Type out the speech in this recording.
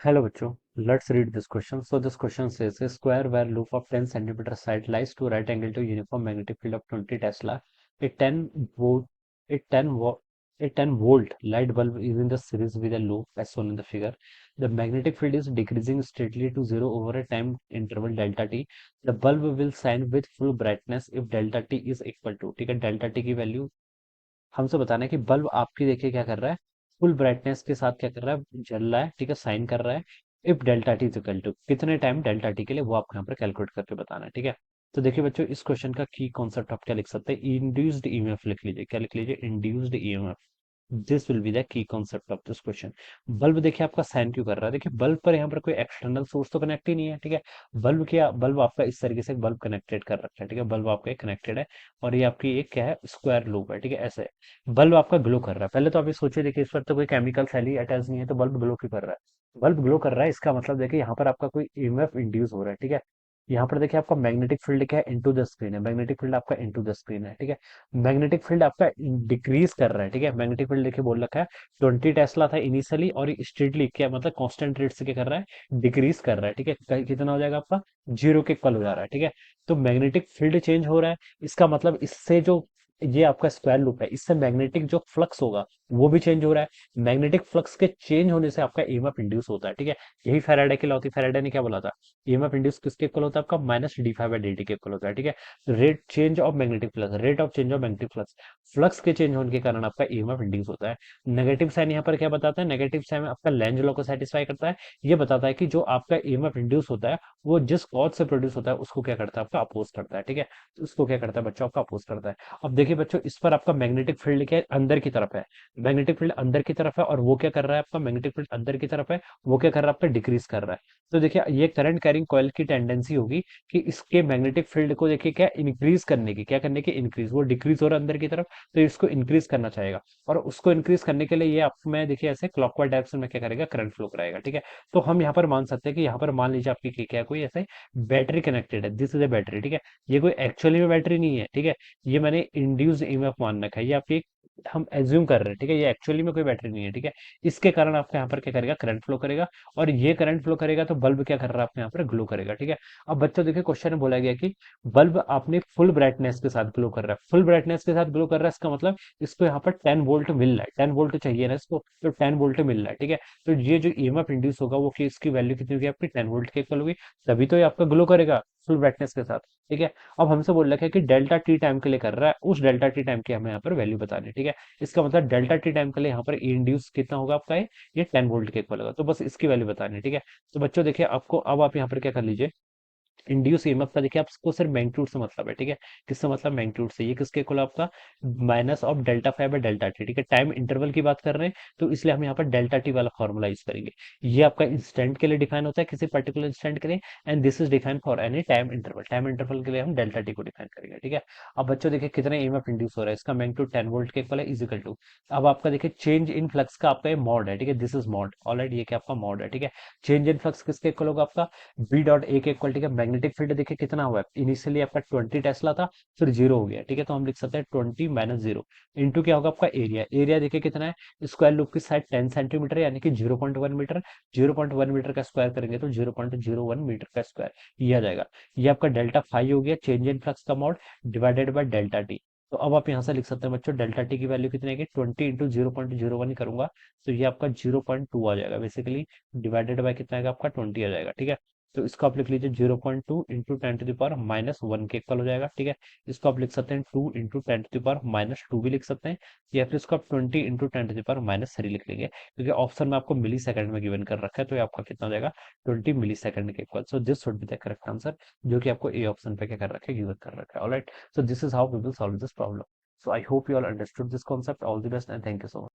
Hello बच्चों, let's read this question. So this question says a square where loop of 10 centimeter side lies to right angle to uniform magnetic field of 20 Tesla. A 10 volt a 10 volt a 10 volt light bulb is in the series with a loop as shown in the figure. The magnetic field is decreasing steadily to zero over a time interval delta t. The bulb will shine with full brightness if delta t is equal to, ठीक है, delta T की value हमसे बताना है कि bulb आपकी देखिए क्या कर रहा है, फुल ब्राइटनेस के साथ क्या कर रहा है, जल रहा है, ठीक है, साइन कर रहा है। If delta T is equal to कितने टाइम डेल्टा टी के लिए, वो आपको यहाँ पर कैलकुलेट करके बताना है, ठीक है। तो देखिए बच्चों, इस क्वेश्चन का की कॉन्सेप्ट आप क्या लिख सकते हैं, इंड्यूस्ड ईएमएफ लिख लीजिए। क्या लिख लीजिए? Induced EMF. This will be the key concept of this question. Bulb देखिए आपका साइन क्यों कर रहा है, देखिए बल्ब पर यहाँ पर कोई एक्सटर्नल सोर्स तो कनेक्ट ही नहीं है, ठीक है। बल्ब आपका इस तरीके से बल्ब कनेक्टेड कर रखा है, ठीक है, बल्ब आपका कनेक्टेड है। और ये आपकी एक क्या है, स्क्वायर लूप है, ठीक है, ऐसे बल्ब आपका ग्लो कर रहा है। पहले तो आप ये सोचिए, देखिए इस पर तो कोई केमिकल सेल अटैच नहीं है, तो बल्ब ग्लो क्यों कर रहा है? बल्ब ग्लो कर रहा है, इसका मतलब देखिए यहाँ पर आपका कोई ईएमएफ इंड्यूस हो रहा है, ठीक है। यहाँ पर देखिए आपका मैग्नेटिक फील्ड क्या है, इनटू द स्क्रीन है, मैग्नेटिक फील्ड आपका इनटू द स्क्रीन है, ठीक है। मैग्नेटिक फील्ड आपका डिक्रीज कर रहा है, ठीक है। मैग्नेटिक फील्ड देखिए बोल रखा है 20 टेस्ला था इनिशियली, और स्ट्रिक्टली क्या मतलब कांस्टेंट रेट से क्या कर रहा है, डिक्रीज कर रहा है, ठीक है। कितना हो जाएगा आपका, जीरो के इक्वल हो जा रहा है, ठीक है। तो मैग्नेटिक फील्ड चेंज हो रहा है, इसका मतलब इससे जो ये आपका स्क्वायर लूप है, इससे मैग्नेटिक जो फ्लक्स होगा वो भी चेंज हो रहा है। मैग्नेटिक फ्लक्स के चेंज होने से आपका ईएमएफ इंड्यूस होता है, ठीक है। यही फैराडे की लॉ थी। फैराडे ने क्या बोला था, ईएमएफ इंड्यूस किसके इक्वल होता है, आपका minus D five by D T के इक्वल होता है, ठीक है। Rate change of magnetic flux, rate of change of magnetic flux, flux के चेंज होने के कारण आपका ईएमएफ इंड्यूस होता है। नेगेटिव साइन यहाँ पर क्या बताता है, नेगेटिव साइन आपका लेंज लॉ को सेटिस्फाई करता है। ये बताता है कि जो आपका ईएमएफ इंड्यूस होता है वो जिस कॉज से प्रोड्यूस होता है उसको क्या करता है, आपका अपोज करता है, ठीक है। तो उसको क्या करता है बच्चों, आपका अपोज करता है। अब देखिए बच्चों, इस पर आपका मैग्नेटिक फील्ड क्या है, अंदर की तरफ है। मैग्नेटिक फील्ड अंदर की तरफ है, और वो क्या कर रहा है, आपका मैग्नेटिक फील्ड अंदर की तरफ है, वो क्या कर रहा है, आपका डिक्रीज कर रहा है। तो देखिए ये करंट कैरिंग कॉइल की टेंडेंसी होगी कि इसके मैग्नेटिक फील्ड को देखिए क्या इंक्रीज करने की, क्या करने की, इंक्रीज, वो डिक्रीज हो रहा है अंदर की तरफ, तो इसको इंक्रीज करना चाहेगा। और उसको इंक्रीज करने के लिए ये आप में देखिए ऐसे क्लॉकवाइज डायरेक्शन में क्या करेगा, करंट फ्लो कराएगा, ठीक है। तो हम यहाँ पर मान सकते हैं कि यहाँ पर मान लीजिए आपकी क्या है, कोई ऐसे बैटरी कनेक्टेड है, दिस इज ए बैटरी, ठीक है। ये कोई एक्चुअली में बैटरी नहीं है, ठीक है। ये मैंने इंड्यूस्ड ईएमएफ मान रखा है, ये आपकी हम एज्यूम कर रहे हैं, ठीक है। ये एक्चुअली में कोई बैटरी नहीं है, ठीक है। इसके कारण आपका यहाँ पर क्या करेगा, करंट फ्लो करेगा। और ये करंट फ्लो करेगा तो बल्ब क्या कर रहा है, आपके यहाँ पर ग्लो करेगा, ठीक है। अब बच्चों देखिए क्वेश्चन में बोला गया कि बल्ब आपने फुल ब्राइटनेस के साथ ग्लो कर रहा है, फुल ब्राइटनेस के साथ ग्लो कर रहा है, इसका मतलब इसको यहाँ पर 10 वोल्ट मिल रहा है, 10 वोल्ट चाहिए ना इसको, तो 10 वोल्ट मिल रहा है, ठीक है। तो ये जो ईएमएफ इंड्यूस होगा वो कि इसकी वैल्यू कितनी होगी, आपकी 10 वोल्ट के इक्वल होगी, तभी तो ये आपका ग्लो करेगा फुल ब्राइटनेस के साथ, ठीक है। अब हमसे बोल रखा है कि डेल्टा टी टाइम के लिए कर रहा है, उस डेल्टा टी टाइम की हमें यहाँ पर वैल्यू बतानी है, ठीक है। इसका मतलब डेल्टा टी टाइम के लिए यहाँ पर इंड्यूस कितना होगा आपका, ये 10 वोल्ट के इक्वल होगा, तो बस इसकी वैल्यू बतानी है, ठीक है। तो बच्चों देखिए आपको, अब आप यहाँ पर क्या कर लीजिए, इंड्यूस ईएमएफ का देखिए आपको सिर्फ मैग्नीट्यूड से मतलब है, ठीक है। किससे मतलब, मैग्नीट्यूड से। ये किसके इक्वल आपका, minus of delta five by delta T, ठीक है। टाइम इंटरवल की बात कर रहे हैं, तो इसलिए हम यहाँ पर डेल्टा टी वाला फॉर्मूला यूज करेंगे। ये आपका इंस्टेंट के लिए डिफाइन होता है, किसी पर्टिकुलर इंस्टेंट के लिए, and this is define for any time interval. Time interval के लिए हम डेल्टा टी को डिफाइन करेंगे, ठीक है। अब बच्चों देखिए कितने ईएमएफ इंड्यूस हो रहा है, इसका मैग्नीट्यूड 10 वोल्ट के इक्वल है, इजिकल टू, अब आपका देखिए चेंज इन फ्लक्स का आपका मॉड है, ठीक है, दिस इज मॉड ऑलराइट, ये क्या आपका मॉड है, ठीक है। चेंज इन फ्लक्स किसके इक्वल होगा, आपका बी डॉट ए के इक्वल, ठीक है। मैग्नेटिक फील्ड देखिए कितना हुआ है, इनिशियली आपका 20 टेस्ला था, फिर जीरो हो गया, ठीक है। तो हम लिख सकते हैं 20 माइनस जीरो इंटू क्या होगा आपका एरिया, एरिया देखिए कितना है, स्क्वायर लूप की साइड 10 सेंटीमीटर यानी कि 0.1 मीटर, 0.1 मीटर का स्क्वायर करेंगे तो 0.01 मीटर का स्क्वायर, ये आ जाएगा। ये आपका डेल्टा फाइव हो गया, चेंज इन फ्लक्स का mod divided by delta T. तो अब आप यहाँ से लिख सकते हैं बच्चों, डेल्टा टी की वैल्यू कितनी है, 20 इंटू 0.01 ही करूंगा, तो ये आपका 0.2 आ जाएगा बेसिकली, डिवाइडेड बाय कितना आएगा आपका 20 आ जाएगा, ठीक है। तो इसको आप लिख लीजिए 0.2 into ten to the power minus one के इक्वल हो जाएगा, ठीक है। इसको आप लिख सकते हैं 2 into ten to the power minus two भी लिख सकते हैं, या फिर इसको आप 20 into ten to the power minus three लिख लेंगे, क्योंकि ऑप्शन में आपको मिली सेकंड में गिवन कर रखा है, तो ये आपका कितना हो जाएगा, 20 मिली सेकंड के equal. So this should be the correct answer, जो कि आपको ए ऑप्शन पे क्या कर रखा है, गिवन कर रखा है, alright. So this is how we will solve this problem. So I hope you all understood this concept. All the best and thank you so much.